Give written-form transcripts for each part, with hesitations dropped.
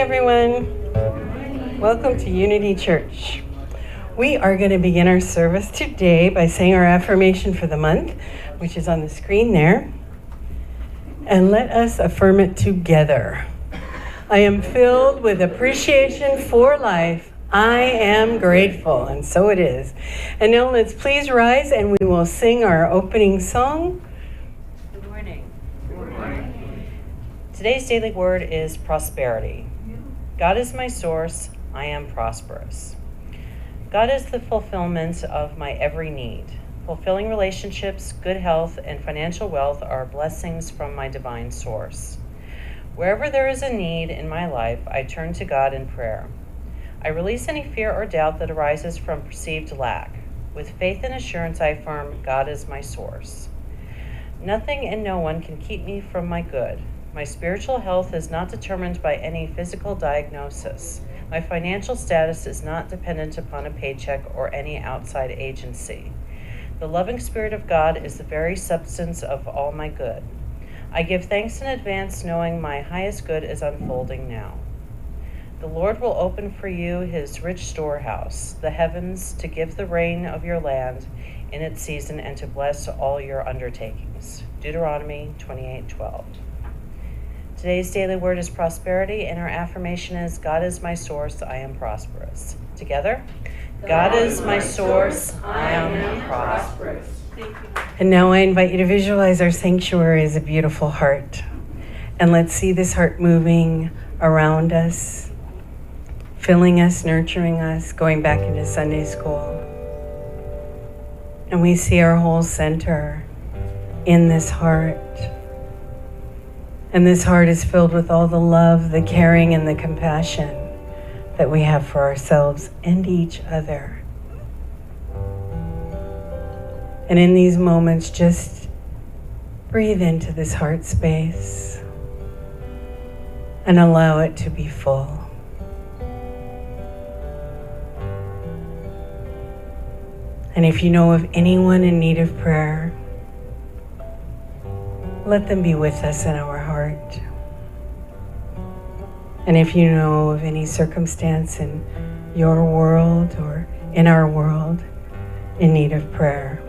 everyone. Welcome to Unity Church. We are going to begin our service today by saying our affirmation for the month, which is on the screen there. And let us affirm it together. I am filled with appreciation for life. I am grateful, and so it is. And now let's please rise and we will sing our opening song. Good morning. Today's daily word is prosperity. God is my source. I am prosperous. God is the fulfillment of my every need. Fulfilling relationships, good health, and financial wealth are blessings from my divine source. Wherever there is a need in my life, I turn to God in prayer. I release any fear or doubt that arises from perceived lack. With faith and assurance, I affirm God is my source. Nothing and no one can keep me from my good. My spiritual health is not determined by any physical diagnosis. My financial status is not dependent upon a paycheck or any outside agency. The loving Spirit of God is the very substance of all my good. I give thanks in advance, knowing my highest good is unfolding now. The Lord will open for you his rich storehouse, the heavens, to give the rain of your land in its season and to bless all your undertakings. Deuteronomy 28:12. Today's daily word is prosperity, and our affirmation is, God is my source, I am prosperous. Together, God is my source, I am prosperous. And now I invite you to visualize our sanctuary as a beautiful heart. And let's see this heart moving around us, filling us, nurturing us, going back into Sunday school. And we see our whole center in this heart. And this heart is filled with all the love, the caring, and the compassion that we have for ourselves and each other. And in these moments, just breathe into this heart space and allow it to be full. And if you know of anyone in need of prayer, let them be with us in our heart. And if you know of any circumstance in your world or in our world in need of prayer,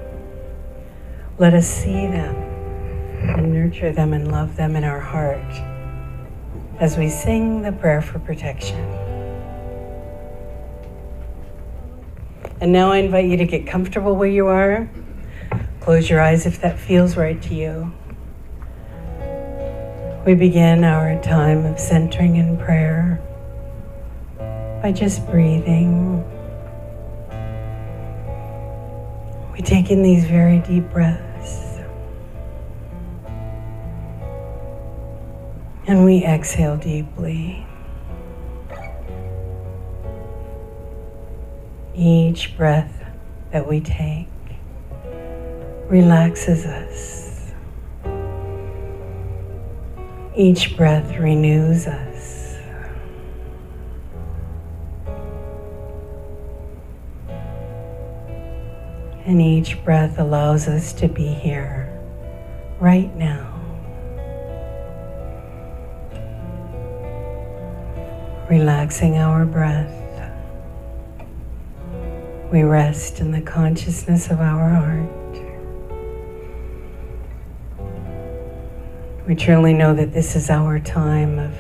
let us see them and nurture them and love them in our heart as we sing the prayer for protection. And now I invite you to get comfortable where you are. Close your eyes if that feels right to you. We begin our time of centering in prayer by just breathing. We take in these very deep breaths. And we exhale deeply. Each breath that we take relaxes us. Each breath renews us. And each breath allows us to be here right now. Relaxing our breath, we rest in the consciousness of our heart. We truly know that this is our time of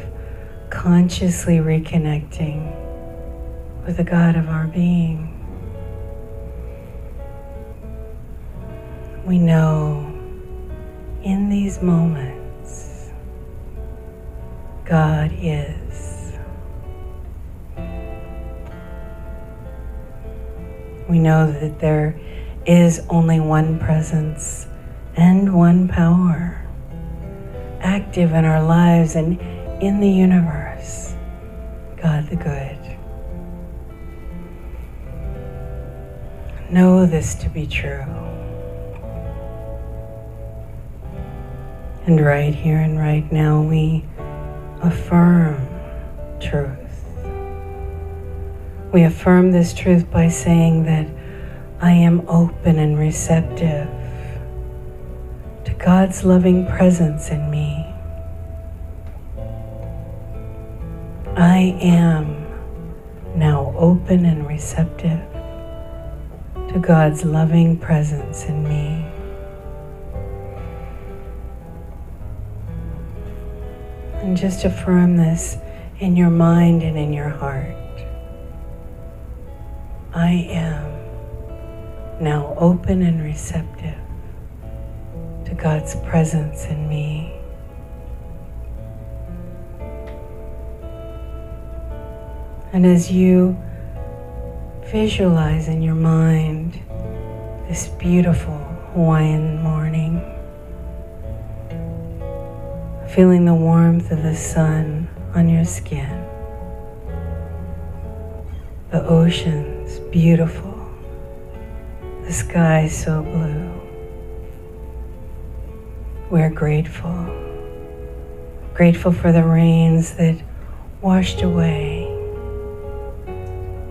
consciously reconnecting with the God of our being. We know in these moments, God is. We know that there is only one presence and one power active in our lives and in the universe, God the Good. Know this to be true. And right here and right now, we affirm truth. We affirm this truth by saying that I am open and receptive to God's loving presence in me. I I am now open and receptive to God's loving presence in me. And just affirm this in your mind and in your heart. I am now open and receptive to God's presence in me. And as you visualize in your mind this beautiful Hawaiian morning, feeling the warmth of the sun on your skin, the ocean's beautiful, the sky so blue. We're grateful for the rains that washed away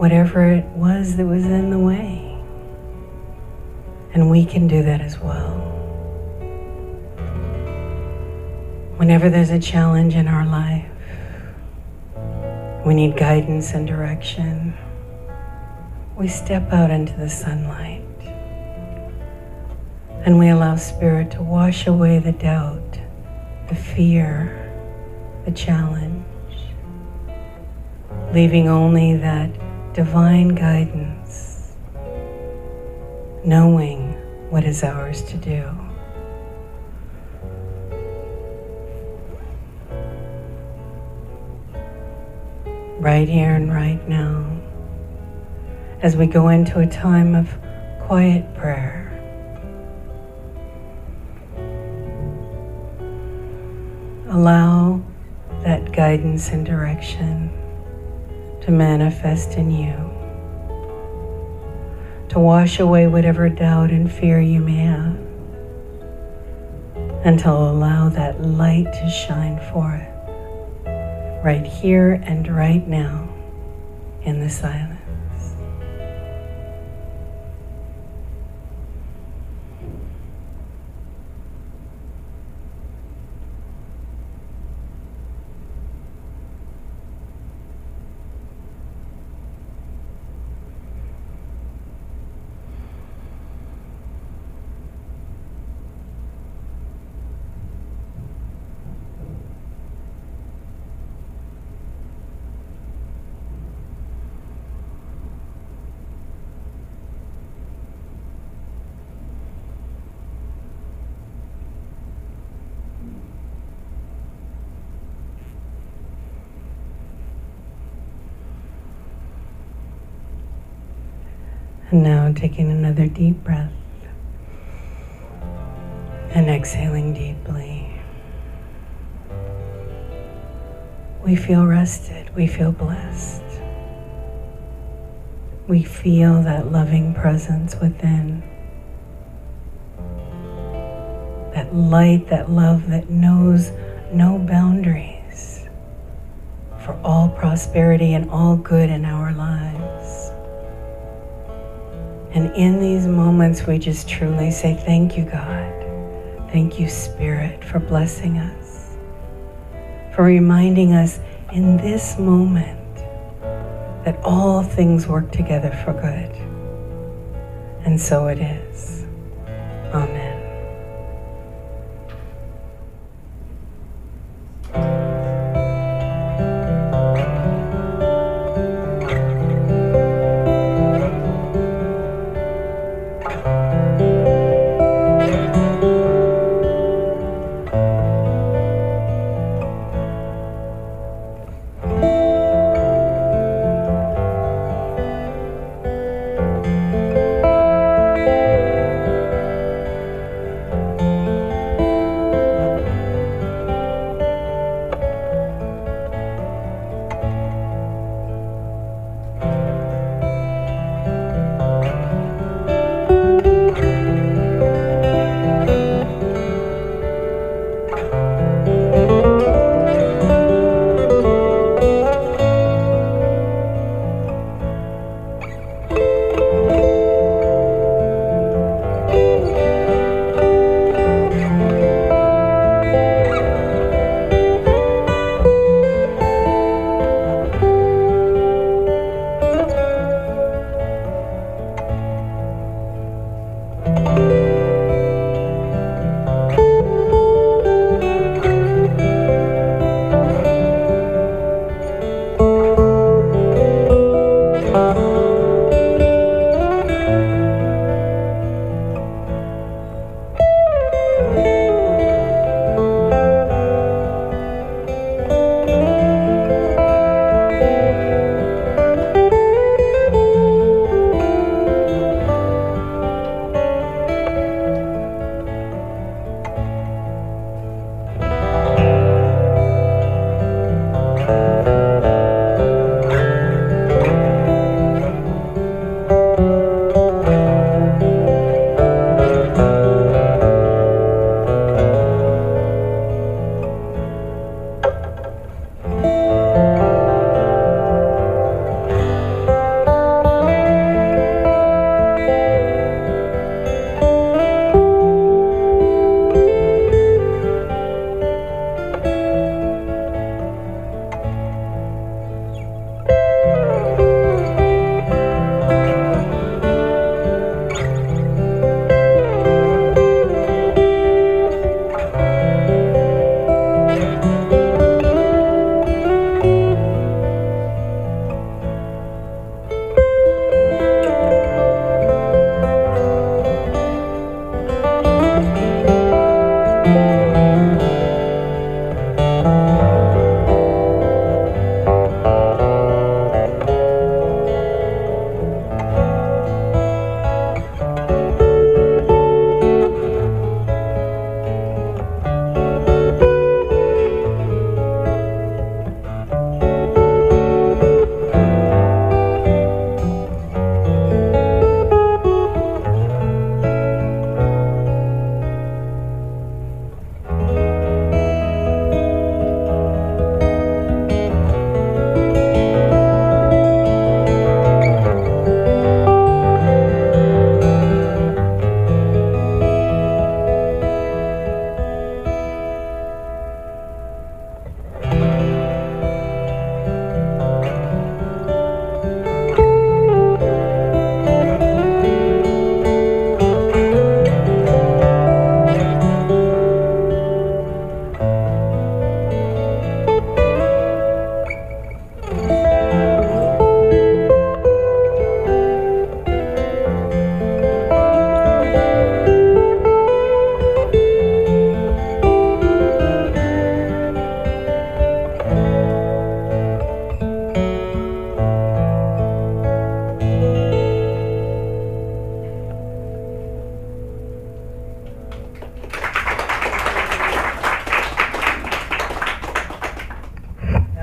whatever it was that was in the way. And we can do that as well. Whenever there's a challenge in our life, we need guidance and direction, we step out into the sunlight and we allow Spirit to wash away the doubt, the fear, the challenge, leaving only that divine guidance, knowing what is ours to do. Right here and right now, as we go into a time of quiet prayer, allow that guidance and direction to manifest in you, to wash away whatever doubt and fear you may have, and to allow that light to shine forth right here and right now in the silence. And now taking another deep breath and exhaling deeply. We feel rested, we feel blessed. We feel that loving presence within. That light, that love that knows no boundaries for all prosperity and all good in our lives. And in these moments, we just truly say, thank you, God. Thank you, Spirit, for blessing us, for reminding us in this moment that all things work together for good. And so it is. Amen.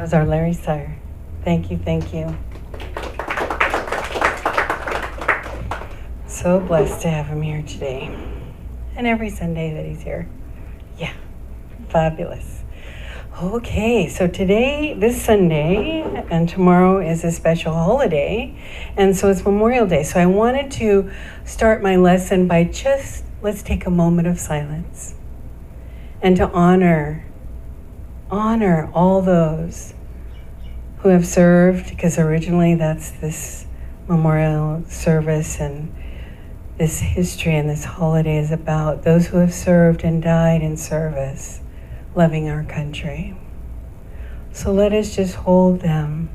was our Larry Sire. Thank you, thank you. So blessed to have him here today. And every Sunday that he's here. Yeah, fabulous. Okay, so today, this Sunday, and tomorrow is a special holiday, and so it's Memorial Day. So I wanted to start my lesson by just, let's take a moment of silence and to honor all those who have served, because originally that's this memorial service and this history and this holiday is about those who have served and died in service, loving our country. So let us just hold them,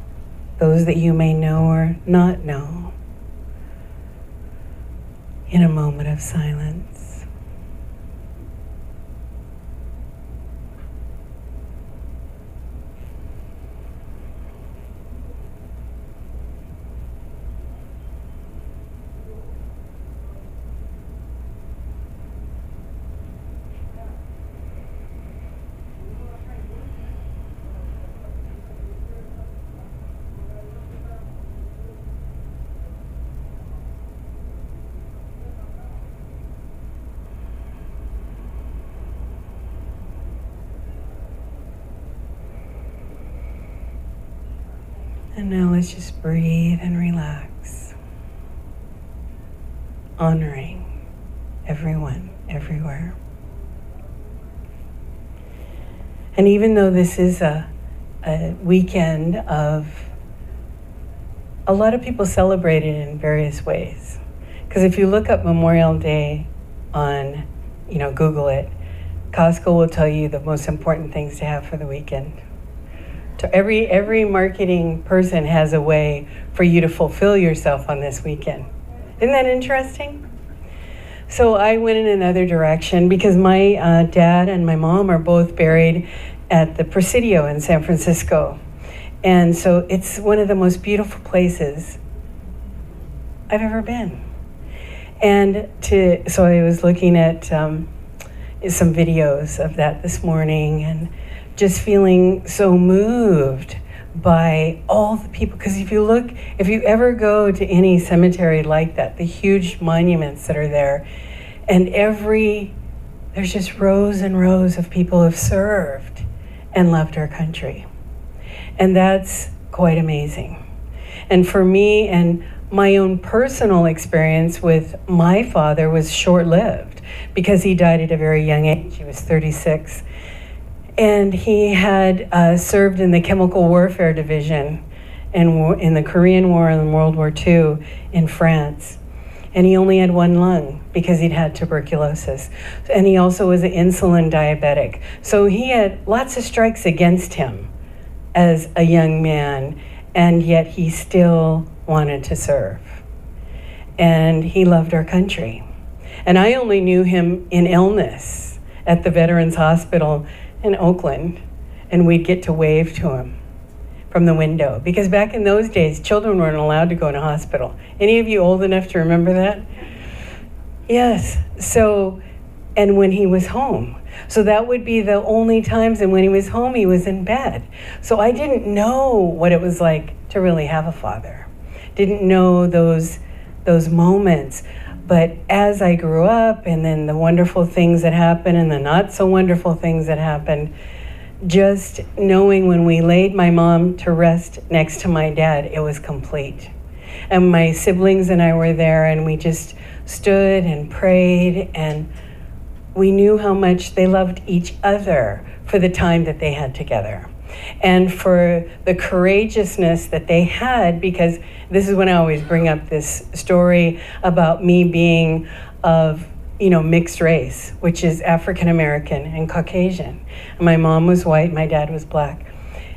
those that you may know or not know, in a moment of silence. And now let's just breathe and relax, honoring everyone, everywhere. And even though this is a weekend of, a lot of people celebrate it in various ways. Because if you look up Memorial Day on, Google it, Costco will tell you the most important things to have for the weekend. So every marketing person has a way for you to fulfill yourself on this weekend. Isn't that interesting? So I went in another direction because my dad and my mom are both buried at the Presidio in San Francisco. And so it's one of the most beautiful places I've ever been. And so I was looking at some videos of that this morning and just feeling so moved by all the people. Because if you ever go to any cemetery like that, the huge monuments that are there, and there's just rows and rows of people who have served and loved our country. And that's quite amazing. And for me, and my own personal experience with my father was short-lived because he died at a very young age. He was 36. And he had served in the Chemical Warfare Division in the Korean War and World War II in France. And he only had one lung because he'd had tuberculosis. And he also was an insulin diabetic. So he had lots of strikes against him as a young man, and yet he still wanted to serve. And he loved our country. And I only knew him in illness at the Veterans Hospital in Oakland, and we'd get to wave to him from the window. Because back in those days, children weren't allowed to go in a hospital. Any of you old enough to remember that? Yes. So, and when he was home. So that would be the only times, and when he was home, he was in bed. So I didn't know what it was like to really have a father. Didn't know those moments. But as I grew up, and then the wonderful things that happened and the not so wonderful things that happened, just knowing when we laid my mom to rest next to my dad, it was complete. And my siblings and I were there, and we just stood and prayed, and we knew how much they loved each other for the time that they had together. And for the courageousness that they had, because this is when I always bring up this story about me being of, mixed race, which is African American and Caucasian. And my mom was white, my dad was black.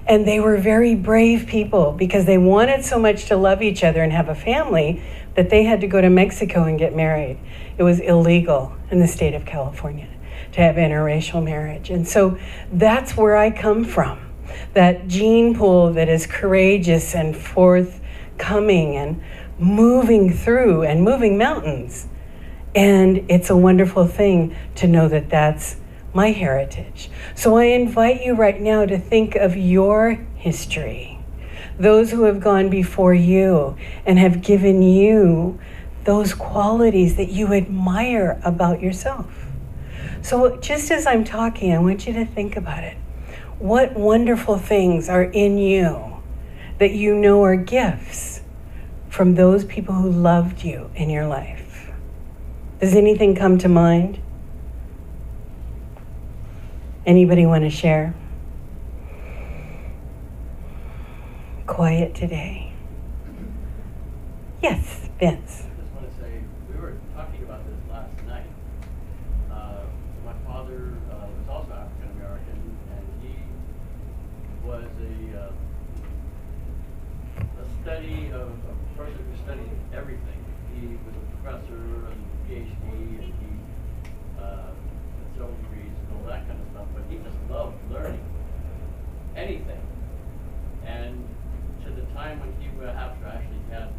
And they were very brave people because they wanted so much to love each other and have a family that they had to go to Mexico and get married. It was illegal in the state of California to have interracial marriage. And so that's where I come from. That gene pool that is courageous and forthcoming and moving through and moving mountains. And it's a wonderful thing to know that that's my heritage. So I invite you right now to think of your history, those who have gone before you and have given you those qualities that you admire about yourself. So just as I'm talking, I want you to think about it. What wonderful things are in you that you know are gifts from those people who loved you in your life? Does anything come to mind? Anybody want to share? Quiet today. Yes, Vince. I just want to say, we were talking about this last night. My father was also African American, and he was a study of a person who studied everything. He was a professor and PhD, and he had several degrees and all that kind of stuff. But he just loved learning anything. And to the time when he actually had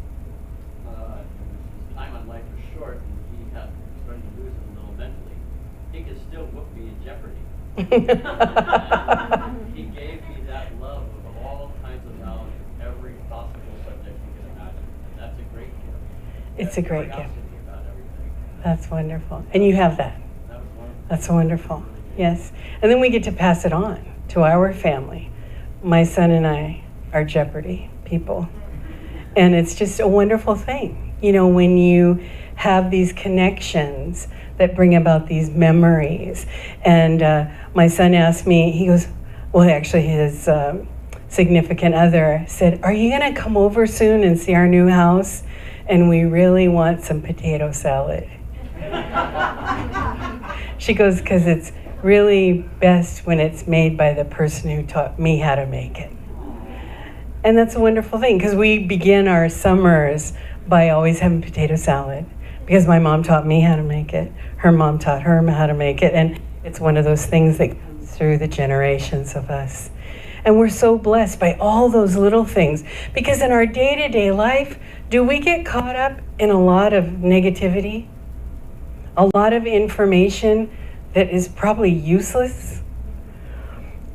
his time on life was short, and he had starting to lose it a little mentally, he could still whoop me in Jeopardy. He gave me that love of all kinds of knowledge of every possible subject you can imagine. And that's a great gift. It's a great gift. About everything. That's wonderful. And you have that. That was wonderful. That's wonderful. Yes. And then we get to pass it on to our family. My son and I are Jeopardy people. And it's just a wonderful thing, you know, when you have these connections that bring about these memories. And my son asked me, he goes, well, actually his significant other said, are you going to come over soon and see our new house? And we really want some potato salad. She goes, because it's really best when it's made by the person who taught me how to make it. And that's a wonderful thing, because we begin our summers by always having potato salad, because my mom taught me how to make it. Her mom taught her how to make it. And it's one of those things that comes through the generations of us. And we're so blessed by all those little things, because in our day-to-day life, do we get caught up in a lot of negativity? A lot of information that is probably useless?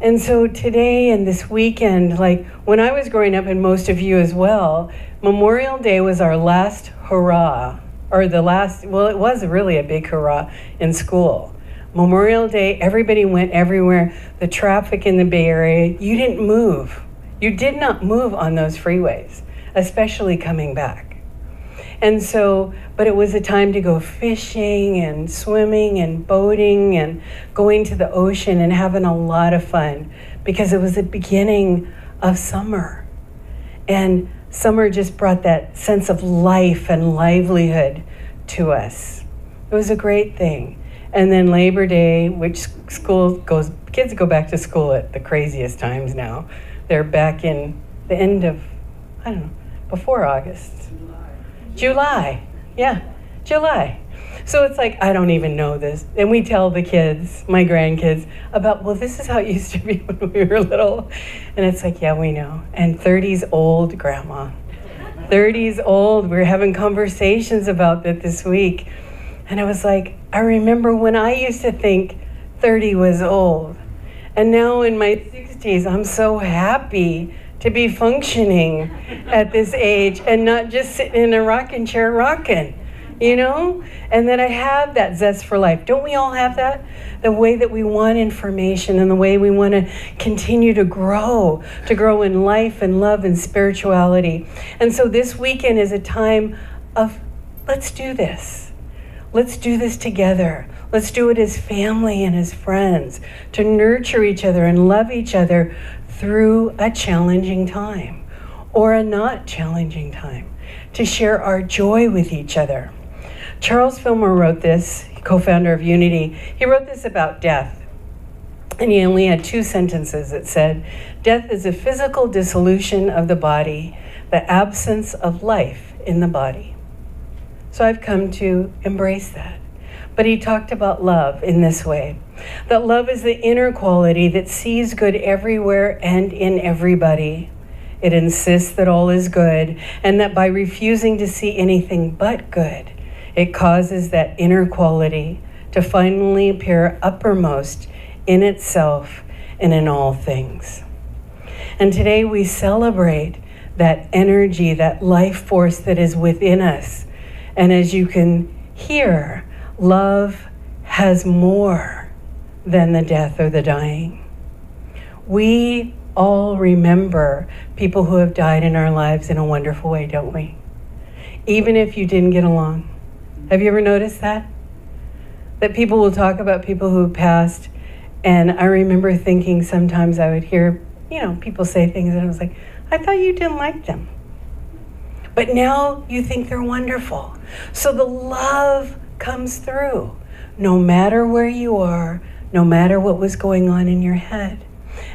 And so today and this weekend, like when I was growing up, and most of you as well, Memorial Day was our last hurrah, or the last, well, it was really a big hurrah in school. Memorial Day, everybody went everywhere. The traffic in the Bay Area, you didn't move. You did not move on those freeways, especially coming back. And so, but it was a time to go fishing and swimming and boating and going to the ocean and having a lot of fun, because it was the beginning of summer. And summer just brought that sense of life and livelihood to us. It was a great thing. And then Labor Day, which kids go back to school at the craziest times now. They're back in the end of, I don't know, before August. July. Yeah, July. So it's like, I don't even know this. And we tell the kids, my grandkids, about, well, this is how it used to be when we were little. And it's like, yeah, we know. And 30's old, Grandma. 30's old. We were having conversations about that this week. And I was like, I remember when I used to think 30 was old. And now in my 60s, I'm so happy to be functioning at this age and not just sitting in a rocking chair rocking, you know? And that I have that zest for life. Don't we all have that? The way that we want information and the way we want to continue to grow in life and love and spirituality. And so this weekend is a time of, let's do this. Let's do this together. Let's do it as family and as friends, to nurture each other and love each other through a challenging time or a not challenging time, to share our joy with each other. Charles Fillmore wrote this, co-founder of Unity. He wrote this about death, and he only had 2 sentences. It said, death is a physical dissolution of the body, the absence of life in the body. So I've come to embrace that. But he talked about love in this way, that love is the inner quality that sees good everywhere and in everybody. It insists that all is good, and that by refusing to see anything but good, it causes that inner quality to finally appear uppermost in itself and in all things. And today we celebrate that energy, that life force that is within us. And as you can hear, love has more than the death or the dying. We all remember people who have died in our lives in a wonderful way, don't we? Even if you didn't get along. Have you ever noticed that? That people will talk about people who have passed, and I remember thinking sometimes I would hear, people say things and I was like, I thought you didn't like them. But now you think they're wonderful. So the love comes through, no matter where you are, no matter what was going on in your head.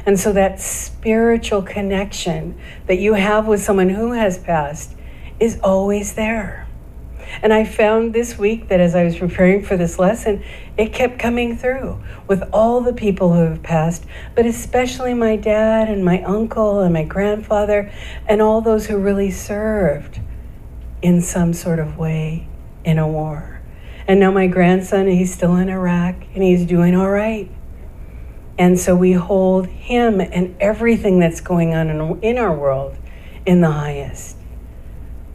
And so that spiritual connection that you have with someone who has passed is always there. And I found this week that as I was preparing for this lesson, it kept coming through with all the people who have passed, but especially my dad and my uncle and my grandfather and all those who really served in some sort of way in a war. And now my grandson, he's still in Iraq and he's doing all right. And so we hold him and everything that's going on in our world in the highest.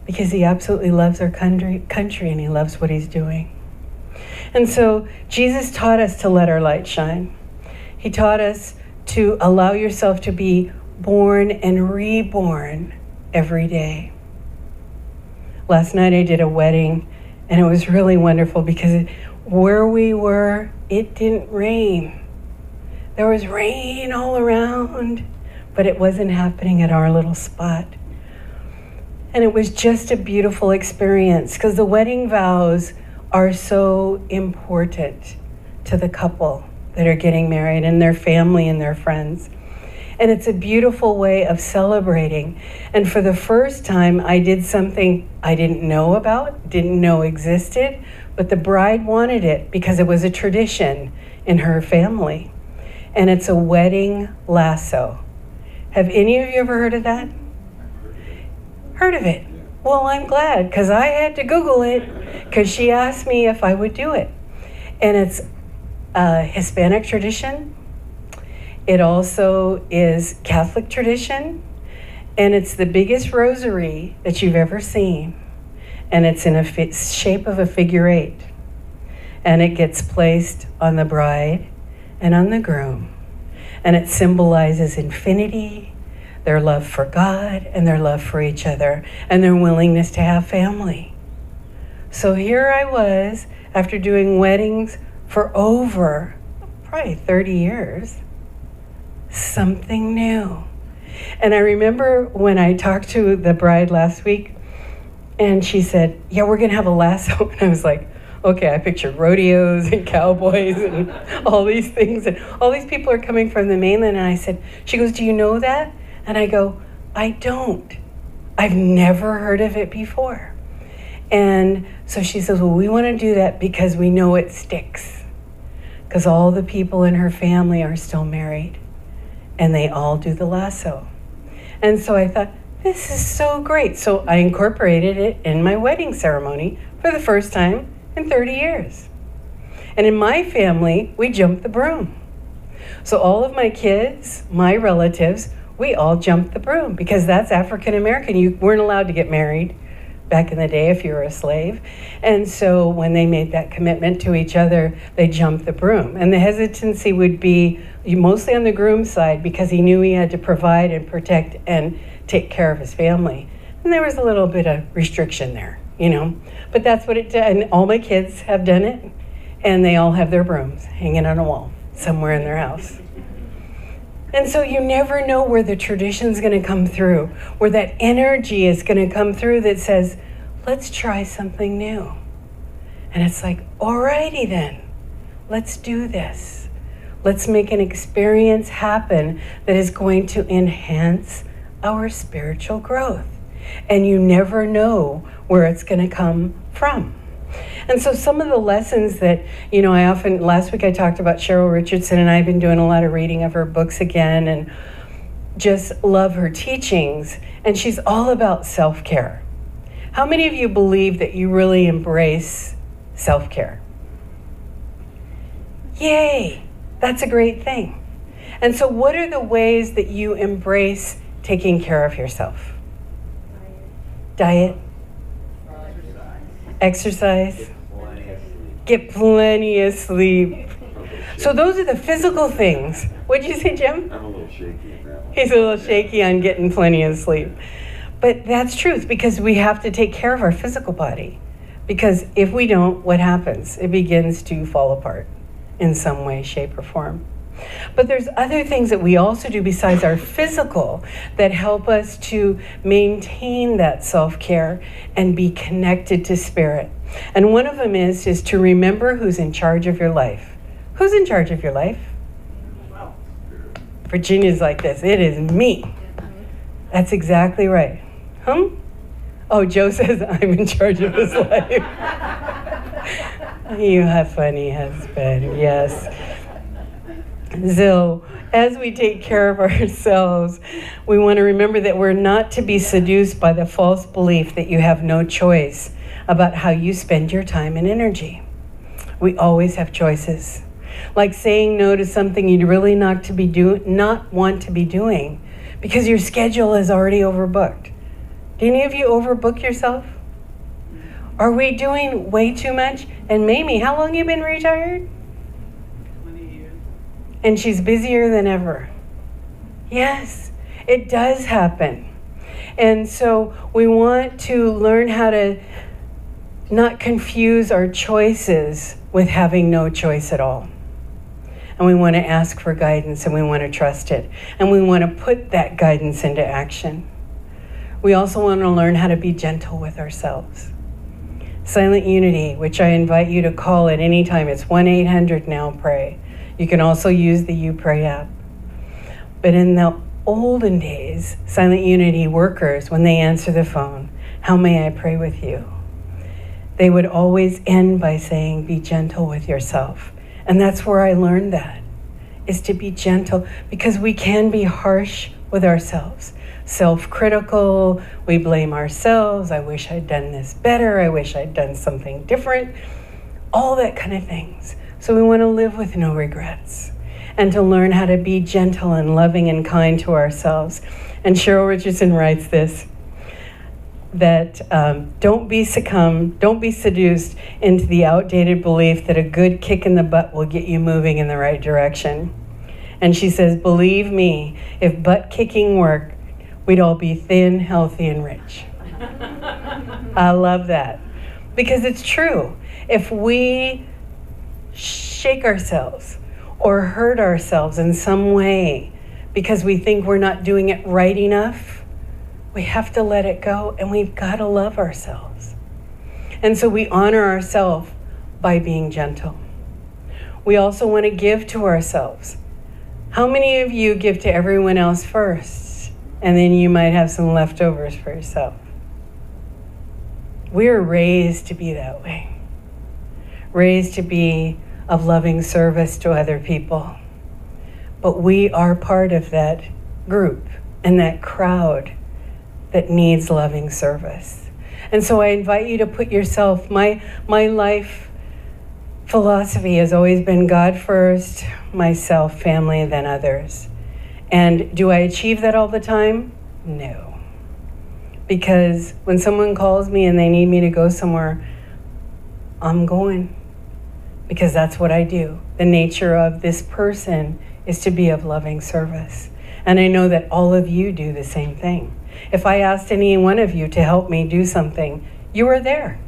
Because he absolutely loves our country and he loves what he's doing. And so Jesus taught us to let our light shine. He taught us to allow yourself to be born and reborn every day. Last night I did a wedding and it was really wonderful because where we were, it didn't rain. There was rain all around, but it wasn't happening at our little spot. And it was just a beautiful experience because the wedding vows are so important to the couple that are getting married and their family and their friends. And it's a beautiful way of celebrating. And for the first time, I did something I didn't know about, didn't know existed, but the bride wanted it because it was a tradition in her family. And it's a wedding lasso. Have any of you ever heard of that? Heard of it? Well, I'm glad because I had to Google it because she asked me if I would do it. And it's a Hispanic tradition. It also is Catholic tradition. And it's the biggest rosary that you've ever seen. And it's in a shape of a figure 8. And it gets placed on the bride and on the groom. And it symbolizes infinity, their love for God and their love for each other and their willingness to have family. So here I was after doing weddings for over probably 30 years, something new. And I remember when I talked to the bride last week and she said, yeah, we're gonna have a lasso. And I was like, okay, I pictured rodeos and cowboys and all these things. And all these people are coming from the mainland. And I said, she goes, do you know that? And I go, I don't. I've never heard of it before. And so she says, well, we want to do that because we know it sticks. Because all the people in her family are still married. And they all do the lasso. And so I thought, this is so great. So I incorporated it in my wedding ceremony for the first time in 30 years. And in my family, we jumped the broom. So all of my kids, my relatives, we all jumped the broom because that's African American. You weren't allowed to get married back in the day if you were a slave. And so when they made that commitment to each other, they jumped the broom. And the hesitancy would be mostly on the groom's side because he knew he had to provide and protect and take care of his family. And there was a little bit of restriction there, But that's what it did. And all my kids have done it. And they all have their brooms hanging on a wall somewhere in their house. And so you never know where the tradition's going to come through, where that energy is going to come through that says, let's try something new. And it's like, alrighty then, let's do this. Let's make an experience happen that is going to enhance our spiritual growth. And you never know where it's going to come from. And so some of the lessons that, last week I talked about Cheryl Richardson, and I've been doing a lot of reading of her books again and just love her teachings. And she's all about self-care. How many of you believe that you really embrace self-care? Yay! That's a great thing. And so what are the ways that you embrace taking care of yourself? Diet. Exercise. Get plenty of sleep. So those are the physical things. What'd you say, Jim? I'm a little shaky in that one. He's a little shaky on getting plenty of sleep. But that's truth, because we have to take care of our physical body. Because if we don't, what happens? It begins to fall apart in some way, shape, or form. But there's other things that we also do besides our physical that help us to maintain that self-care and be connected to spirit. And one of them is to remember who's in charge of your life. Who's in charge of your life? Virginia's like this. It is me. That's exactly right. Oh, Joe says I'm in charge of his life. You have funny husband, yes. So, as we take care of ourselves, we want to remember that we're not to be seduced by the false belief that you have no choice about how you spend your time and energy. We always have choices. Like saying no to something you'd really not want to be doing because your schedule is already overbooked. Do any of you overbook yourself? Are we doing way too much? And Mamie, how long you been retired? 20 years. And she's busier than ever. Yes, it does happen. And so we want to learn how to not confuse our choices with having no choice at all. And we want to ask for guidance, and we want to trust it. And we want to put that guidance into action. We also want to learn how to be gentle with ourselves. Silent Unity, which I invite you to call at any time. It's 1-800-NOW-PRAY. You can also use the YouPray app. But in the olden days, Silent Unity workers, when they answer the phone, "How may I pray with you?" they would always end by saying, "Be gentle with yourself." And that's where I learned that, is to be gentle, because we can be harsh with ourselves. Self-critical, we blame ourselves. I wish I'd done this better. I wish I'd done something different. All that kind of things. So we want to live with no regrets and to learn how to be gentle and loving and kind to ourselves. And Cheryl Richardson writes this, that don't be seduced into the outdated belief that a good kick in the butt will get you moving in the right direction. And she says, believe me, if butt kicking worked, we'd all be thin, healthy, and rich. I love that. Because it's true. If we shake ourselves or hurt ourselves in some way because we think we're not doing it right enough, we have to let it go, and we've got to love ourselves. And so we honor ourselves by being gentle. We also want to give to ourselves. How many of you give to everyone else first, and then you might have some leftovers for yourself? We're raised to be that way. Raised to be of loving service to other people. But we are part of that group and that crowd that needs loving service. And so I invite you to put yourself, my life philosophy has always been God first, myself, family, then others. And do I achieve that all the time? No. Because when someone calls me and they need me to go somewhere, I'm going. Because that's what I do. The nature of this person is to be of loving service. And I know that all of you do the same thing. If I asked any one of you to help me do something, you were there.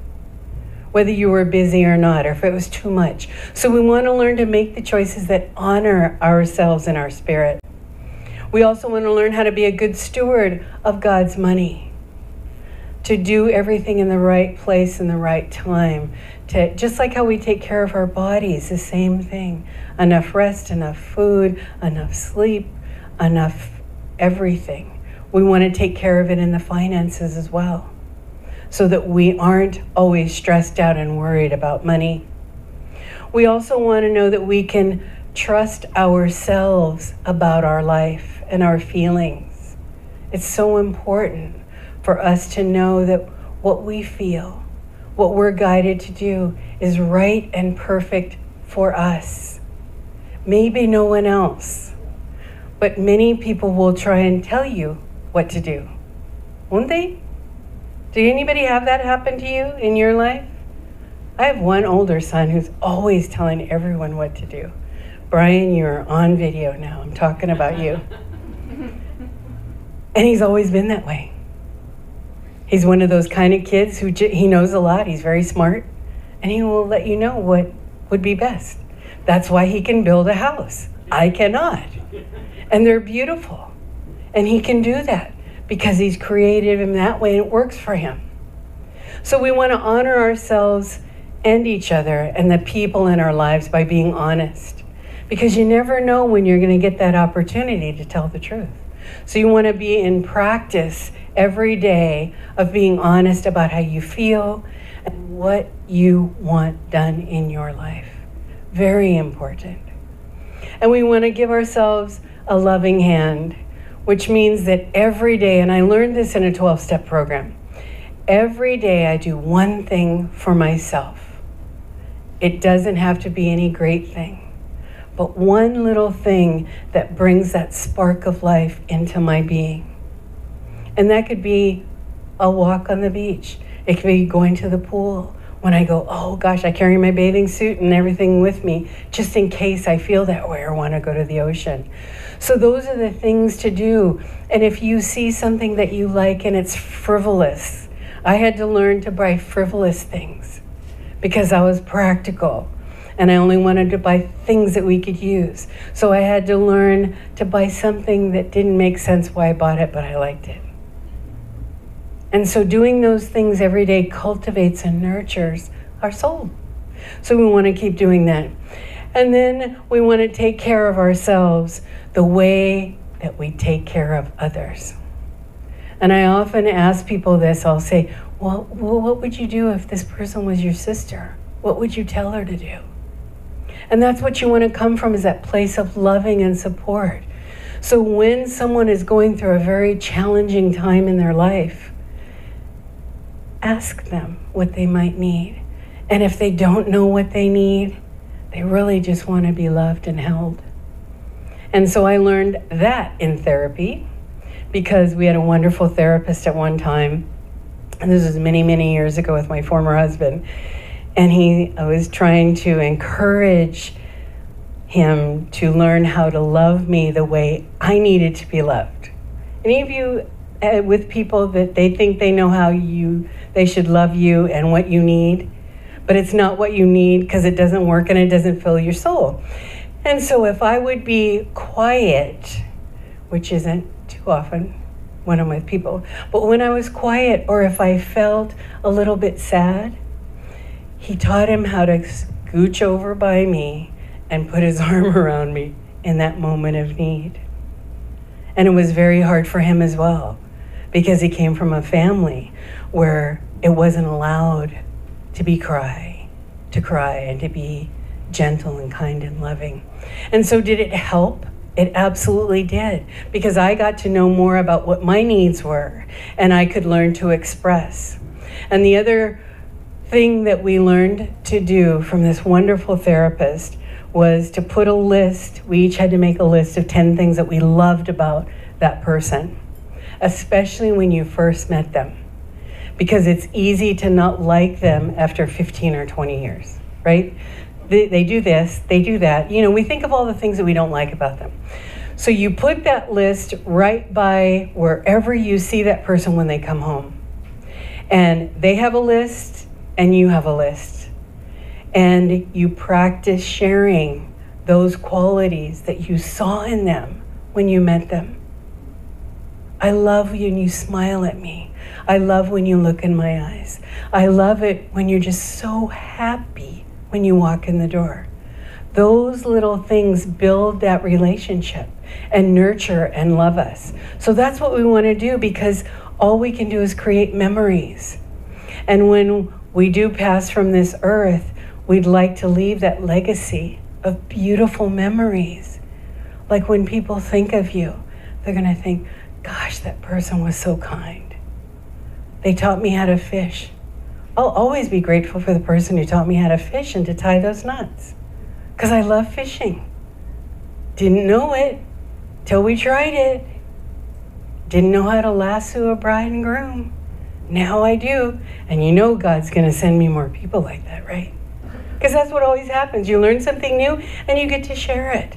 Whether you were busy or not, or if it was too much. So we want to learn to make the choices that honor ourselves and our spirit. We also want to learn how to be a good steward of God's money. To do everything in the right place in the right time. Just like how we take care of our bodies, the same thing. Enough rest, enough food, enough sleep, enough everything. We want to take care of it in the finances as well, so that we aren't always stressed out and worried about money. We also want to know that we can trust ourselves about our life and our feelings. It's so important for us to know that what we feel, what we're guided to do, is right and perfect for us. maybe no one else. But many people will try and tell you what to do, won't they? Did anybody have that happen to you in your life? I have one older son who's always telling everyone what to do. Brian, you're on video now. I'm talking about you. And he's always been that way. He's one of those kind of kids who he knows a lot. He's very smart. And he will let you know what would be best. That's why he can build a house. I cannot. And they're beautiful. And he can do that because he's creative in that way and it works for him. So we want to honor ourselves and each other and the people in our lives by being honest. Because you never know when you're going to get that opportunity to tell the truth. So you want to be in practice every day of being honest about how you feel and what you want done in your life. Very important. And we want to give ourselves a loving hand, which means that every day, and I learned this in a 12-step program, every day I do one thing for myself. It doesn't have to be any great thing. But one little thing that brings that spark of life into my being. And that could be a walk on the beach. It could be going to the pool. When I go, oh gosh, I carry my bathing suit and everything with me, just in case I feel that way or want to go to the ocean. So those are the things to do. And if you see something that you like and it's frivolous, I had to learn to buy frivolous things because I was practical. And I only wanted to buy things that we could use. So I had to learn to buy something that didn't make sense why I bought it, but I liked it. And so doing those things every day cultivates and nurtures our soul. So we want to keep doing that. And then we want to take care of ourselves the way that we take care of others. And I often ask people this. I'll say, well, what would you do if this person was your sister? What would you tell her to do? And that's what you want to come from, is that place of loving and support. So when someone is going through a very challenging time in their life, ask them what they might need. And if they don't know what they need, they really just want to be loved and held. And so I learned that in therapy because we had a wonderful therapist at one time. And this was many, many years ago with my former husband. And I was trying to encourage him to learn how to love me the way I needed to be loved. Any of you with people that they think they know how they should love you and what you need, but it's not what you need because it doesn't work and it doesn't fill your soul. And so if I would be quiet, which isn't too often when I'm with people, but when I was quiet or if I felt a little bit sad, he taught him how to scooch over by me and put his arm around me in that moment of need. And it was very hard for him as well, because he came from a family where it wasn't allowed to cry and to be gentle and kind and loving. And so did it help? It absolutely did, because I got to know more about what my needs were and I could learn to express. And the other thing that we learned to do from this wonderful therapist was to put a list. We each had to make a list of 10 things that we loved about that person, especially when you first met them, because it's easy to not like them after 15 or 20 years, right? They do this, they do that. You know, we think of all the things that we don't like about them. So you put that list right by wherever you see that person when they come home. And they have a list, and you have a list. And you practice sharing those qualities that you saw in them when you met them. I love you when you smile at me. I love when you look in my eyes. I love it when you're just so happy when you walk in the door. Those little things build that relationship and nurture and love us. So that's what we want to do, because all we can do is create memories. And when we do pass from this earth, we'd like to leave that legacy of beautiful memories. Like when people think of you, they're going to think, gosh, that person was so kind. They taught me how to fish. I'll always be grateful for the person who taught me how to fish and to tie those knots, because I love fishing. Didn't know it till we tried it. Didn't know how to lasso a bride and groom. Now I do. And you know God's going to send me more people like that, right? Because that's what always happens. You learn something new and you get to share it.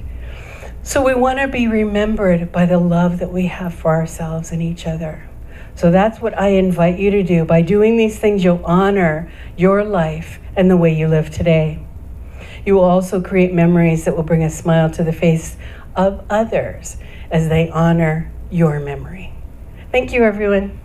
So we want to be remembered by the love that we have for ourselves and each other. So that's what I invite you to do. By doing these things, you'll honor your life and the way you live today. You will also create memories that will bring a smile to the face of others as they honor your memory. Thank you, everyone.